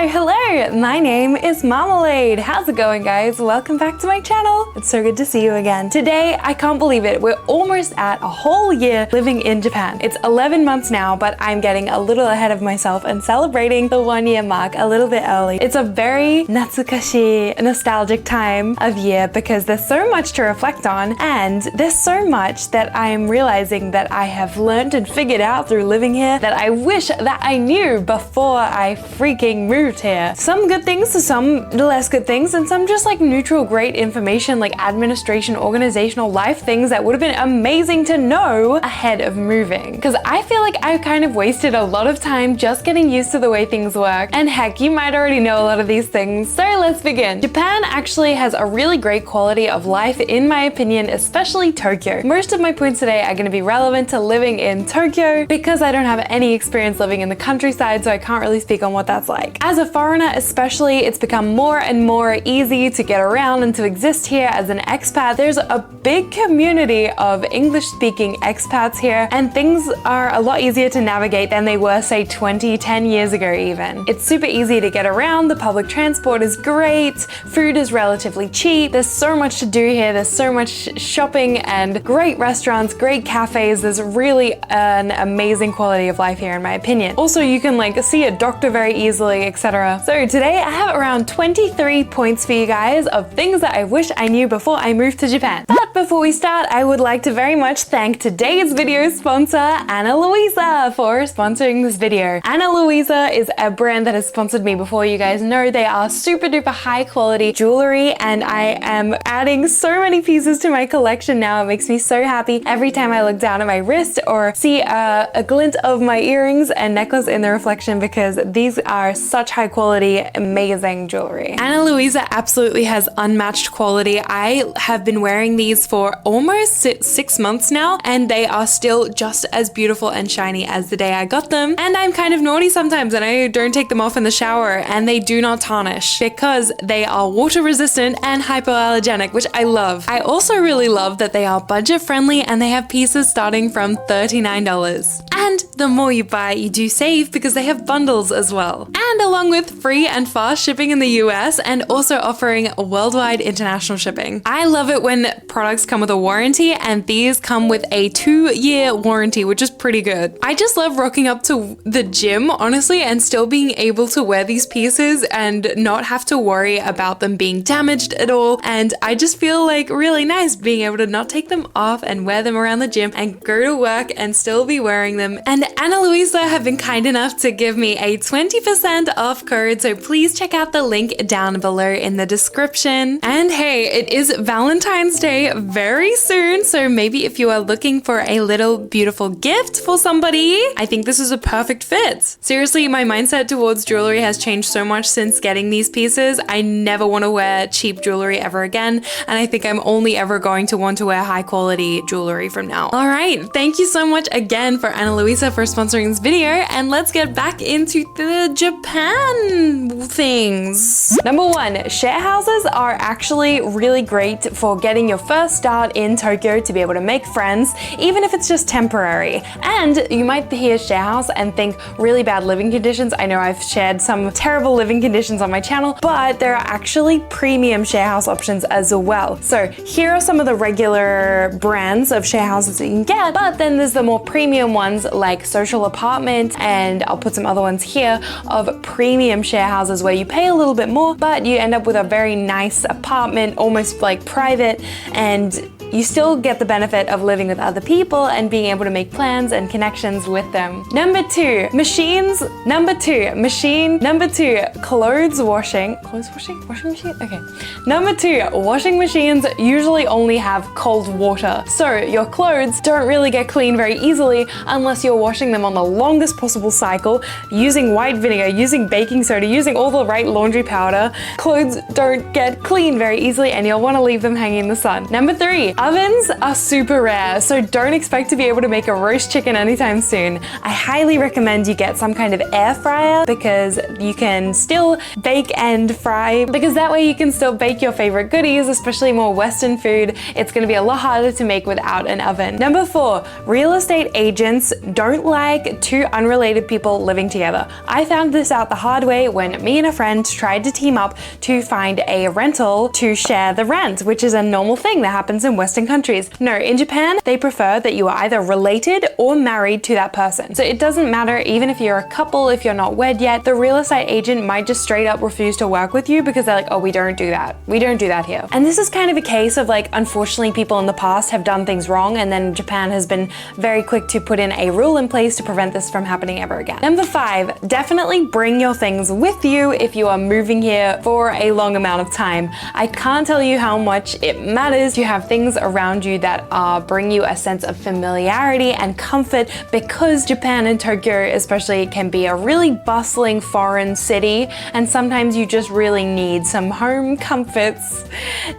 Hello! My name is Marmalade. How's it going, guys? Welcome back to my channel. It's so good to see you again. Today, I can't believe it. We're almost at a whole year living in Japan. It's 11 months now, but I'm getting a little ahead of myself and celebrating the 1 year mark a little bit early. It's a very natsukashi, nostalgic time of year because there's so much to reflect on, and there's so much that I'm realizing that I have learned and figured out through living here that I wish that I knew before I freaking moved here. Some good things, some less good things, and some just like neutral great information like administration, organizational life things that would have been amazing to know ahead of moving. Because I feel like I kind of wasted a lot of time just getting used to the way things work, and heck, you might already know a lot of these things. So let's begin. Japan actually has a really great quality of life in my opinion, especially Tokyo. Most of my points today are going to be relevant to living in Tokyo because I don't have any experience living in the countryside, so I can't really speak on what that's like. As a foreigner especially, it's become more and more easy to get around and to exist here as an expat. There's a big community of English-speaking expats here, and things are a lot easier to navigate than they were, say, 10 years ago even. It's super easy to get around, the public transport is great, food is relatively cheap, there's so much to do here, there's so much shopping and great restaurants, great cafes, there's really an amazing quality of life here in my opinion. Also, you can like see a doctor very easily, etc. So today I have around 23 points for you guys of things that I wish I knew before I moved to Japan. But before we start, I would like to very much thank today's video sponsor, 𝐸𝐸 for sponsoring this video. 𝐸𝐸 is a brand that has sponsored me before. You guys know they are super duper high quality jewelry, and I am adding so many pieces to my collection now. It makes me so happy every time I look down at my wrist or see a glint of my earrings and necklace in the reflection, because these are such high quality, amazing jewelry. 𝐸𝐸 absolutely has unmatched quality. I have been wearing these for almost 6 months now, and they are still just as beautiful and shiny as the day I got them. And I'm kind of naughty sometimes and I don't take them off in the shower, and they do not tarnish because they are water resistant and hypoallergenic, which I love. I also really love that they are budget friendly and they have pieces starting from $39. And the more you buy, you do save because they have bundles as well. And along with free and fast shipping in the US, and also offering worldwide international shipping. I love it when products come with a warranty, and these come with a 2-year warranty, which is pretty good. I just love rocking up to the gym, honestly, and still being able to wear these pieces and not have to worry about them being damaged at all. And I just feel like really nice being able to not take them off and wear them around the gym and go to work and still be wearing them. And 𝐸𝐸 have been kind enough to give me a 20% off code, so please check out the link down below in the description. And hey, it is Valentine's Day very soon, so maybe if you are looking for a little beautiful gift for somebody, I think this is a perfect fit. Seriously, my mindset towards jewelry has changed so much since getting these pieces. I never want to wear cheap jewelry ever again, and I think I'm only ever going to want to wear high quality jewelry from now. All right, thank you so much again for 𝐸𝐸 for sponsoring this video, and let's get back into the Japan things. Number 1, share houses are actually really great for getting your first start in Tokyo to be able to make friends, even if it's just temporary. And you might hear share house and think really bad living conditions. I know I've shared some terrible living conditions on my channel, but there are actually premium share house options as well. So here are some of the regular brands of share houses that you can get, but then there's the more premium ones like Social Apartment, and I'll put some other ones here of premium share houses where you pay a little bit more, but you end up with a very nice apartment, almost like private, and you still get the benefit of living with other people and being able to make plans and connections with them. Number 2, machines. Number 2, machine. Number 2, clothes washing. Clothes washing? Washing machine? Okay. Number 2, washing machines usually only have cold water. So your clothes don't really get clean very easily unless you're washing them on the longest possible cycle, using white vinegar, using baking soda, using all the right laundry powder. Clothes don't get clean very easily and you'll want to leave them hanging in the sun. Number 3, Ovens are super rare, so don't expect to be able to make a roast chicken anytime soon. I highly recommend you get some kind of air fryer because you can still bake and fry, because that way you can still bake your favorite goodies, especially more Western food. It's gonna be a lot harder to make without an oven. Number 4, real estate agents don't like two unrelated people living together. I found this out the hard way when me and a friend tried to team up to find a rental to share the rent, which is a normal thing that happens in Western countries. No, in Japan, they prefer that you are either related or married to that person. So it doesn't matter even if you're a couple, if you're not wed yet, the real estate agent might just straight up refuse to work with you because they're like, oh, we don't do that. We don't do that here. And this is kind of a case of like, unfortunately, people in the past have done things wrong, and then Japan has been very quick to put in a rule in place to prevent this from happening ever again. Number 5, definitely bring your things with you if you are moving here for a long amount of time. I can't tell you how much it matters to have things around you that bring you a sense of familiarity and comfort, because Japan and Tokyo especially can be a really bustling foreign city, and sometimes you just really need some home comforts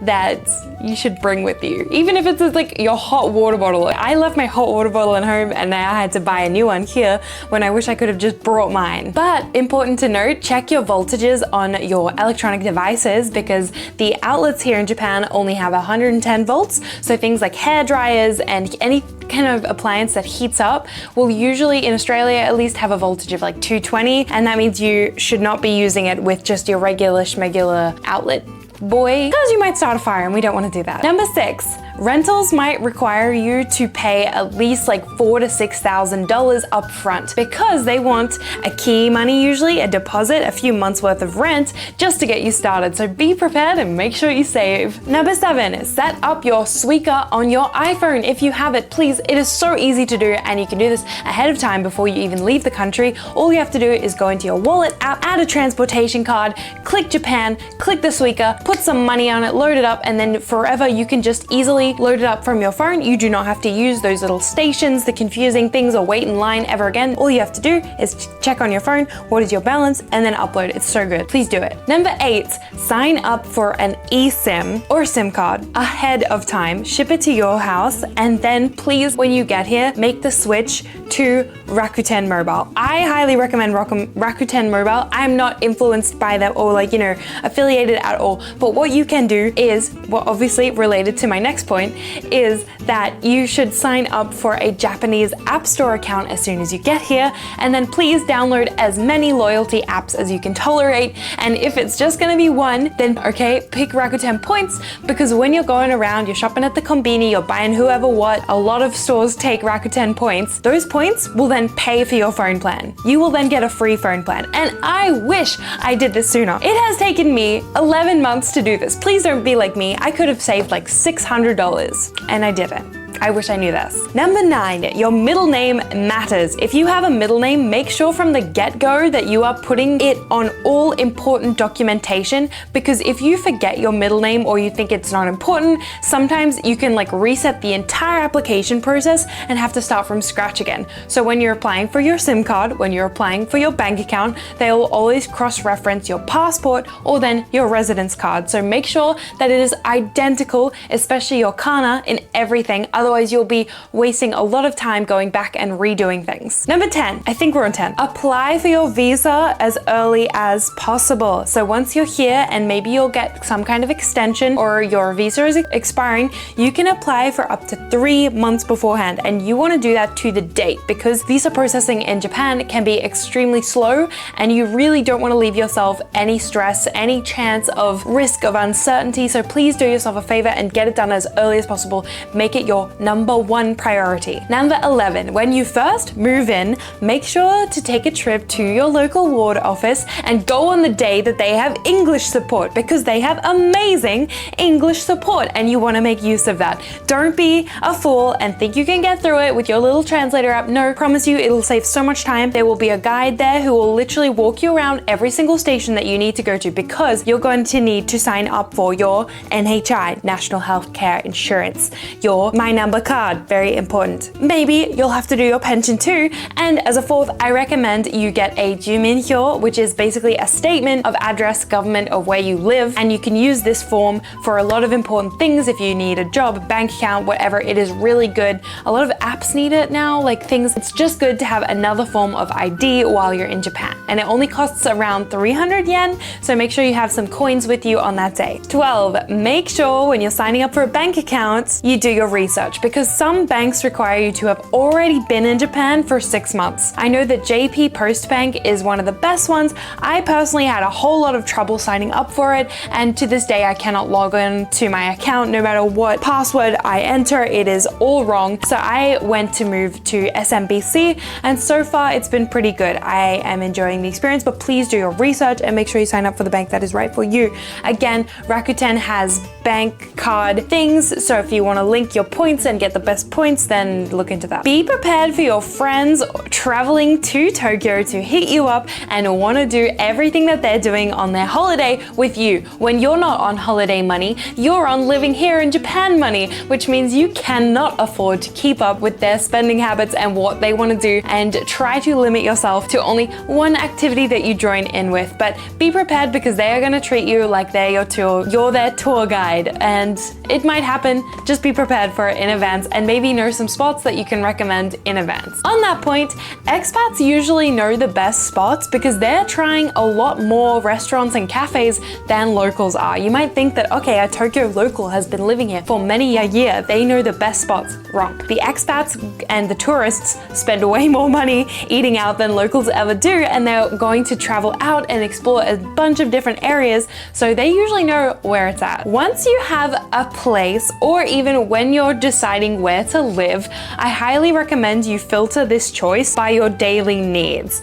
that you should bring with you. Even if it's like your hot water bottle. I left my hot water bottle at home and now I had to buy a new one here when I wish I could have just brought mine. But important to note, check your voltages on your electronic devices, because the outlets here in Japan only have 110 volts. So things like hair dryers and any kind of appliance that heats up will usually, in Australia at least, have a voltage of like 220, and that means you should not be using it with just your regular schmegular outlet boy, because you might start a fire and we don't want to do that. Number 6, rentals might require you to pay at least like $4,000 to $6,000 up front, because they want a key money, usually a deposit, a few months worth of rent, just to get you started. So be prepared and make sure you save. Number 7, set up your Suica on your iPhone if you have it. Please, it is so easy to do, and you can do this ahead of time before you even leave the country. All you have to do is go into your wallet app, add a transportation card, click Japan, click the Suica, put some money on it, load it up, and then forever you can just easily load it up from your phone. You do not have to use those little stations, the confusing things, or wait in line ever again. All you have to do is check on your phone what is your balance and then upload. It's so good. Please do it. Number 8, sign up for an eSIM or SIM card ahead of time, ship it to your house, and then please, when you get here, make the switch to Rakuten Mobile. I highly recommend Rakuten Mobile. I'm not influenced by them or like, affiliated at all. But what you can do is, well, obviously related to my next point, is that you should sign up for a Japanese App Store account as soon as you get here, and then please download as many loyalty apps as you can tolerate. And if it's just gonna be one, then okay, pick Rakuten Points, because when you're going around, you're shopping at the konbini, you're buying whoever what, a lot of stores take Rakuten Points. Those points will then pay for your phone plan. You will then get a free phone plan. And I wish I did this sooner. It has taken me 11 months to do this. Please don't be like me. I could have saved like $600 and I didn't. I wish I knew this. Number 9, your middle name matters. If you have a middle name, make sure from the get-go that you are putting it on all important documentation, because if you forget your middle name or you think it's not important, sometimes you can like reset the entire application process and have to start from scratch again. So when you're applying for your SIM card, when you're applying for your bank account, they will always cross-reference your passport or then your residence card. So make sure that it is identical, especially your kana, in everything. Otherwise, you'll be wasting a lot of time going back and redoing things. Number 10, I think we're on 10. Apply for your visa as early as possible. So once you're here and maybe you'll get some kind of extension or your visa is expiring, you can apply for up to 3 months beforehand. And you want to do that to the date, because visa processing in Japan can be extremely slow, and you really don't want to leave yourself any stress, any chance of risk of uncertainty. So please do yourself a favor and get it done as early as possible. Make it your number 1 priority. Number 11, when you first move in, make sure to take a trip to your local ward office and go on the day that they have English support, because they have amazing English support and you want to make use of that. Don't be a fool and think you can get through it with your little translator app. No, promise you it'll save so much time. There will be a guide there who will literally walk you around every single station that you need to go to, because you're going to need to sign up for your NHI, National Healthcare Insurance, your My Number number card, very important. Maybe you'll have to do your pension too. And as a fourth, I recommend you get a ꐬ𝐮𝐬𝐜, which is basically a statement of address, government, of where you live. And you can use this form for a lot of important things. If you need a job, bank account, whatever, it is really good. A lot of apps need it now, like things. It's just good to have another form of ID while you're in Japan. And it only costs around 300 yen, so make sure you have some coins with you on that day. 12, make sure when you're signing up for a bank account, you do your research, because some banks require you to have already been in Japan for 6 months. I know that JP Post Bank is one of the best ones. I personally had a whole lot of trouble signing up for it, and to this day I cannot log in to my account no matter what password I enter, it is all wrong. So I went to move to SMBC, and so far it's been pretty good. I am enjoying the experience, but please do your research and make sure you sign up for the bank that is right for you. Again, Rakuten has bank card things, so if you want to link your points and get the best points, then look into that. Be prepared for your friends traveling to Tokyo to hit you up and want to do everything that they're doing on their holiday with you. When you're not on holiday money, you're on living here in Japan money, which means you cannot afford to keep up with their spending habits and what they want to do, and try to limit yourself to only one activity that you join in with. But be prepared, because they are going to treat you like they're you're their tour guide, and it might happen. Just be prepared for it in advance, and maybe know some spots that you can recommend in advance. On that point, expats usually know the best spots because they're trying a lot more restaurants and cafes than locals are. You might think that, okay, a Tokyo local has been living here for many a year, they know the best spots. Wrong. The expats and the tourists spend way more money eating out than locals ever do, and they're going to travel out and explore a bunch of different areas, so they usually know where it's at. Once you have a place, or even when you're deciding where to live, I highly recommend you filter this choice by your daily needs,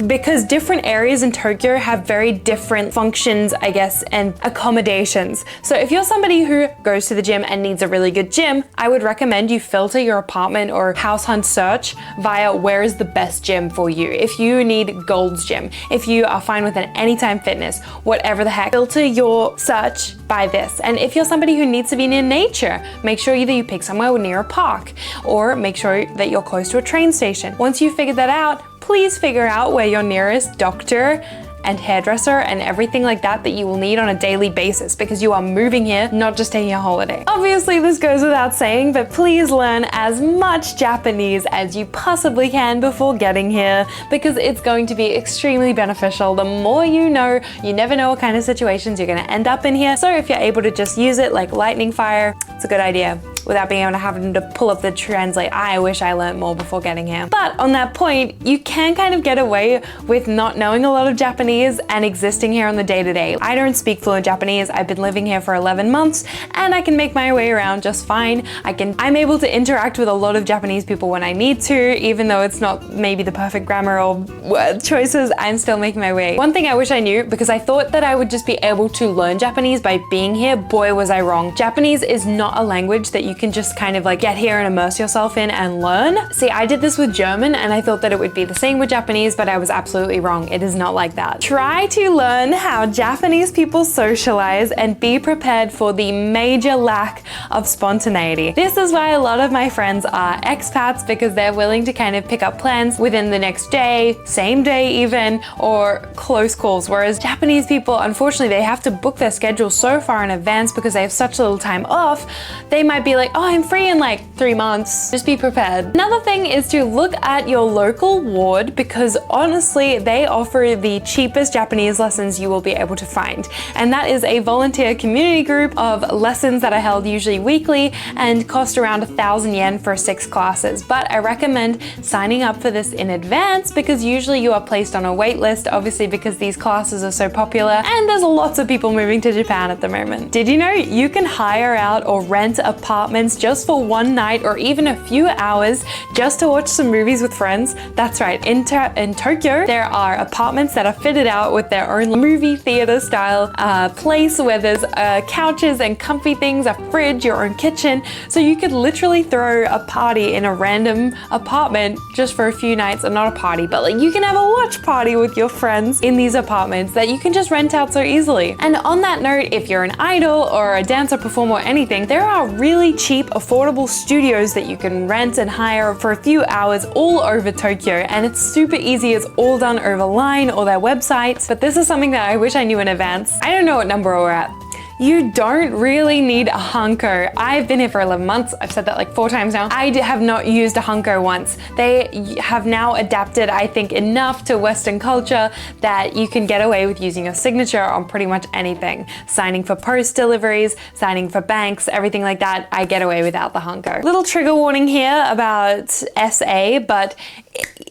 because different areas in Tokyo have very different functions, I guess, and accommodations. So if you're somebody who goes to the gym and needs a really good gym, I would recommend you filter your apartment or house hunt search via where is the best gym for you. If you need Gold's Gym, if you are fine with an Anytime Fitness, whatever the heck, filter your search by this. And if you're somebody who needs to be near nature, make sure either you pick somewhere near a park, or make sure that you're close to a train station. Once you figure that out, please figure out where your nearest doctor and hairdresser and everything like that you will need on a daily basis, because you are moving here, not just taking a holiday. Obviously, this goes without saying, but please learn as much Japanese as you possibly can before getting here, because it's going to be extremely beneficial. The more you know, you never know what kind of situations you're going to end up in here. So if you're able to just use it like lightning fire, it's a good idea, without being able to having to pull up the translate. I wish I learned more before getting here. But on that point, you can kind of get away with not knowing a lot of Japanese and existing here on the day-to-day. I don't speak fluent Japanese. I've been living here for 11 months and I can make my way around just fine. I'm able to interact with a lot of Japanese people when I need to, even though it's not maybe the perfect grammar or word choices, I'm still making my way. One thing I wish I knew, because I thought that I would just be able to learn Japanese by being here, boy was I wrong. Japanese is not a language that you can just kind of like get here and immerse yourself in and learn. See, I did this with German and I thought that it would be the same with Japanese, but I was absolutely wrong. It is not like that. Try to learn how Japanese people socialize and be prepared for the major lack of spontaneity. This is why a lot of my friends are expats, because they're willing to kind of pick up plans within the next day, same day even, or close calls. Whereas Japanese people, unfortunately, they have to book their schedule so far in advance because they have such little time off. They might be like, oh, I'm free in like 3 months. Just be prepared. Another thing is to look at your local ward, because honestly, they offer the cheapest Japanese lessons you will be able to find. And that is a volunteer community group of lessons that are held usually weekly and cost around 1,000 yen for 6 classes. But I recommend signing up for this in advance, because usually you are placed on a wait list, obviously because these classes are so popular and there's lots of people moving to Japan at the moment. Did you know you can hire out or rent apartments just for one night or even a few hours just to watch some movies with friends? That's right, in Tokyo, there are apartments that are fitted out with their own movie theater style place where there's couches and comfy things, a fridge, your own kitchen. So you could literally throw a party in a random apartment just for a few nights, or not a party, but like you can have a watch party with your friends in these apartments that you can just rent out so easily. And on that note, if you're an idol or a dancer, performer, or anything, there are really cheap, affordable studios that you can rent and hire for a few hours all over Tokyo, and it's super easy. It's all done over Line or their websites, but this is something that I wish I knew in advance. I don't know what number we're at. You don't really need a hanko. I've been here for 11 months. I've said that like 4 times now. I have not used a hanko once. They have now adapted, I think, enough to Western culture that you can get away with using your signature on pretty much anything. Signing for post deliveries, signing for banks, everything like that, I get away without the hanko. Little trigger warning here about SA, but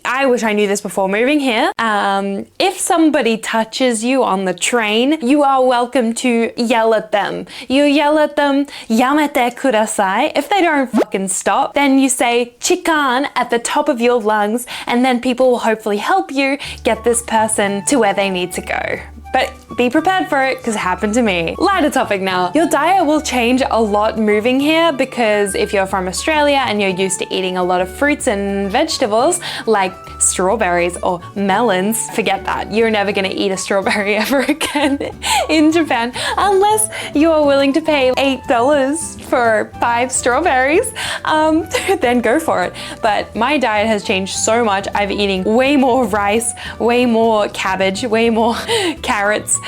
I wish I knew this before moving here. If somebody touches you on the train, you are welcome to yell at them. You yell at them, 𝐬𝐨𝐬𝐜𝐿 kudasai. If they don't fucking stop, then you say chikan at the top of your lungs, and then people will hopefully help you get this person to where they need to go. But be prepared for it, because it happened to me. Lighter topic now. Your diet will change a lot moving here, because if you're from Australia and you're used to eating a lot of fruits and vegetables like strawberries or melons, forget that. You're never gonna eat a strawberry ever again in Japan unless you are willing to pay $8 for 5 strawberries. Then go for it. But my diet has changed so much. I've been eating way more rice, way more cabbage, way more carrots,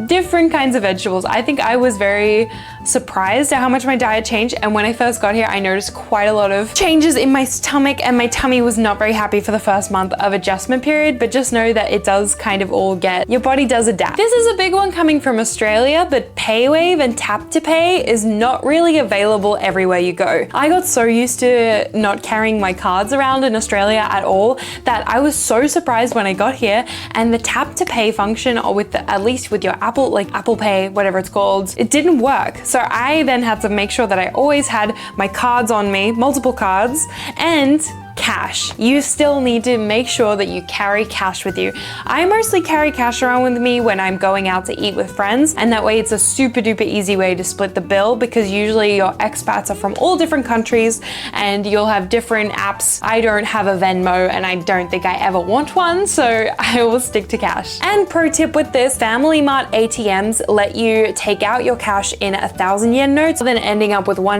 different kinds of vegetables. I think I was very surprised at how much my diet changed, and when I first got here I noticed quite a lot of changes in my stomach, and my tummy was not very happy for the first month of adjustment period, but just know that it does kind of all your body does adapt. This is a big one coming from Australia, but PayWave and Tap to Pay is not really available everywhere you go. I got so used to not carrying my cards around in Australia at all that I was so surprised when I got here, and the Tap to Pay function, or with at least with your Apple, like Apple Pay, whatever it's called, it didn't work. So I then had to make sure that I always had my cards on me, multiple cards, and cash. You still need to make sure that you carry cash with you. I mostly carry cash around with me when I'm going out to eat with friends, and that way it's a super duper easy way to split the bill, because usually your expats are from all different countries and you'll have different apps. I don't have a Venmo, and I don't think I ever want one, so I will stick to cash. And pro tip with this, Family Mart ATMs let you take out your cash in 1,000 yen notes rather than ending up with one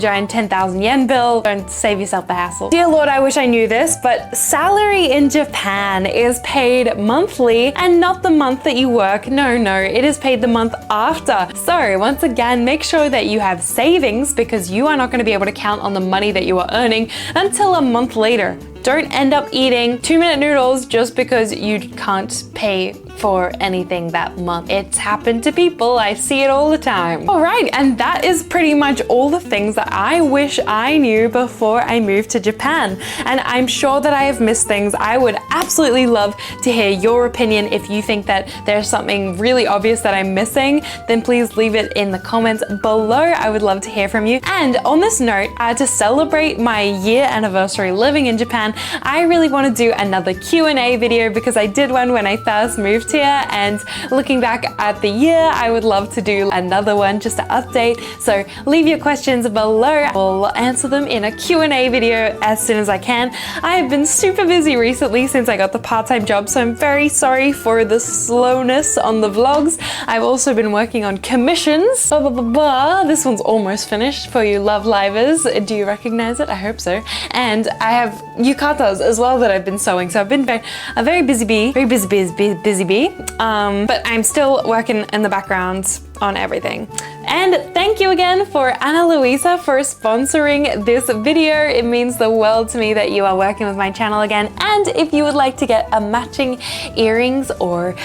giant 10,000 yen bill. Don't save yourself the hassle. Dear Lord, I wish I knew this, but salary in Japan is paid monthly and not the month that you work. No, it is paid the month after. So once again, make sure that you have savings, because you are not going to be able to count on the money that you are earning until a month later. Don't end up eating 2-minute noodles just because you can't pay for anything that month. It's happened to people. I see it all the time. All right, and that is pretty much all the things that I wish I knew before I moved to Japan. And I'm sure that I have missed things. I would absolutely love to hear your opinion. If you think that there's something really obvious that I'm missing, then please leave it in the comments below. I would love to hear from you. And on this note, to celebrate my year anniversary living in Japan, I really want to do another Q&A video, because I did one when I first moved here, and looking back at the year, I would love to do another one just to update. So leave your questions below. I'll answer them in a Q&A video as soon as I can. I have been super busy recently since I got the part-time job, so I'm very sorry for the slowness on the vlogs. I've also been working on commissions. This one's almost finished for you love livers. Do you recognize it? I hope so. And I have yukatas as well that I've been sewing, so I've been a very busy bee, but I'm still working in the background on everything. And thank you again for Ana Luisa for sponsoring this video. It means the world to me that you are working with my channel again. And if you would like to get a matching earrings or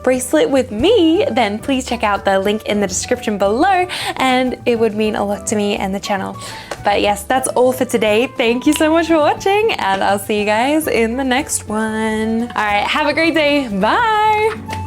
bracelet with me, then please check out the link in the description below, and it would mean a lot to me and the channel. But yes, that's all for today. Thank you so much for watching, and I'll see you guys in the next one. All right, have a great day. Bye.